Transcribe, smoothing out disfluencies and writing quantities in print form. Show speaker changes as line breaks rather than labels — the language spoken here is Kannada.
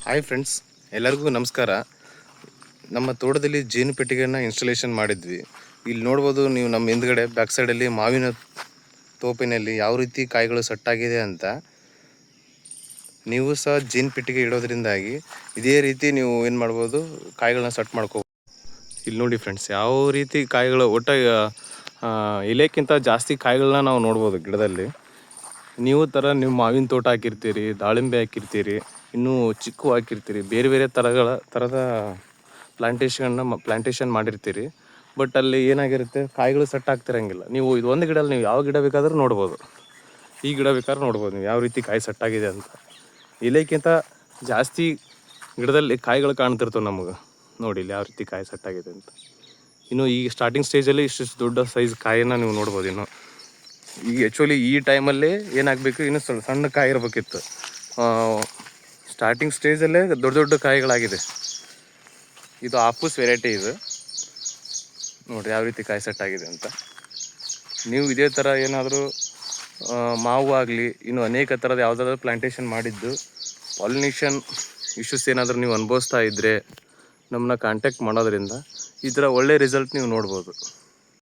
ಹಾಯ್ ಫ್ರೆಂಡ್ಸ್, ಎಲ್ಲರಿಗೂ ನಮಸ್ಕಾರ. ನಮ್ಮ ತೋಟದಲ್ಲಿ ಜೇನು ಪೆಟ್ಟಿಗೆಯನ್ನು ಇನ್ಸ್ಟಾಲೇಷನ್ ಮಾಡಿದ್ವಿ. ಇಲ್ಲಿ ನೋಡ್ಬೋದು ನೀವು ನಮ್ಮ ಹಿಂದ್ಗಡೆ ಬ್ಯಾಕ್ ಸೈಡಲ್ಲಿ ಮಾವಿನ ತೋಪಿನಲ್ಲಿ ಯಾವ ರೀತಿ ಕಾಯಿಗಳು ಸೆಟ್ಟಾಗಿದೆ ಅಂತ. ನೀವು ಸಹ ಜೇನು ಪೆಟ್ಟಿಗೆ ಇಡೋದ್ರಿಂದಾಗಿ ಇದೇ ರೀತಿ ನೀವು ಏನು ಮಾಡ್ಬೋದು, ಕಾಯಿಗಳನ್ನ ಸೆಟ್ ಮಾಡ್ಕೋಬೋದು. ಇಲ್ಲಿ ನೋಡಿ ಫ್ರೆಂಡ್ಸ್, ಯಾವ ರೀತಿ ಕಾಯಿಗಳು ಎಲೆಕ್ಕಿಂತ ಜಾಸ್ತಿ ಕಾಯಿಗಳನ್ನ ನಾವು ನೋಡ್ಬೋದು ಗಿಡದಲ್ಲಿ. ನೀವು ನಿಮ್ಮ ಮಾವಿನ ತೋಟ ಹಾಕಿರ್ತೀರಿ, ದಾಳಿಂಬೆ ಹಾಕಿರ್ತೀರಿ, ಇನ್ನೂ ಚಿಕ್ಕು ಹಾಕಿರ್ತೀರಿ, ಬೇರೆ ಬೇರೆ ಥರದ ಪ್ಲಾಂಟೇಶನ್ ಮಾಡಿರ್ತೀರಿ. ಬಟ್ ಅಲ್ಲಿ ಏನಾಗಿರುತ್ತೆ, ಕಾಯಿಗಳು ಸೆಟ್ ಆಗ್ತಿರಂಗಿಲ್ಲ. ನೀವು ಇದು ಒಂದು ಗಿಡದಲ್ಲಿ ನೀವು ಯಾವ ಗಿಡ ಬೇಕಾದರೂ ನೋಡ್ಬೋದು. ಈ ಗಿಡ ಬೇಕಾದ್ರೂ ನೋಡ್ಬೋದು ನೀವು ಯಾವ ರೀತಿ ಕಾಯಿ ಸೆಟ್ ಆಗಿದೆ ಅಂತ. ಎಲೆಕ್ಕಿಂತ ಜಾಸ್ತಿ ಗಿಡದಲ್ಲಿ ಕಾಯಿಗಳು ಕಾಣ್ತಿರ್ತವೆ ನಮಗೆ. ನೋಡಿ ಇಲ್ಲಿ ಯಾವ ರೀತಿ ಕಾಯಿ ಸೆಟ್ ಆಗಿದೆ ಅಂತ. ಇನ್ನು ಈ ಸ್ಟಾರ್ಟಿಂಗ್ ಸ್ಟೇಜಲ್ಲಿ ಇಷ್ಟು ದೊಡ್ಡ ಸೈಜ್ ಕಾಯಿಯನ್ನು ನೀವು ನೋಡ್ಬೋದು. ಇನ್ನು ಈಗ ಆ್ಯಕ್ಚುಲಿ ಈ ಟೈಮಲ್ಲಿ ಏನಾಗಬೇಕು, ಇನ್ನೂ ಸಣ್ಣ ಕಾಯಿ ಇರಬೇಕಿತ್ತು. ಸ್ಟಾರ್ಟಿಂಗ್ ಸ್ಟೇಜಲ್ಲೇ ದೊಡ್ಡ ದೊಡ್ಡ ಕಾಯಿಗಳಾಗಿದೆ. ಇದು ಆಪೂಸ್ ವೆರೈಟಿ. ಇದು ನೋಡಿರಿ ಯಾವ ರೀತಿ ಕಾಯಿ ಸೆಟ್ ಆಗಿದೆ ಅಂತ. ನೀವು ಇದೇ ಥರ ಏನಾದರೂ ಮಾವು ಆಗಲಿ, ಇನ್ನು ಅನೇಕ ಥರದ ಯಾವುದಾದ್ರೂ ಪ್ಲಾಂಟೇಶನ್ ಮಾಡಿದ್ದು ಪಾಲಿನೇಷನ್ ಇಶ್ಯೂಸ್ ಏನಾದರೂ ನೀವು ಅನುಭವಿಸ್ತಾ ಇದ್ದರೆ ನಮ್ಮನ್ನ ಕಾಂಟ್ಯಾಕ್ಟ್ ಮಾಡೋದ್ರಿಂದ ಈ ಥರ ಒಳ್ಳೆ ರಿಸಲ್ಟ್ ನೀವು ನೋಡ್ಬೋದು.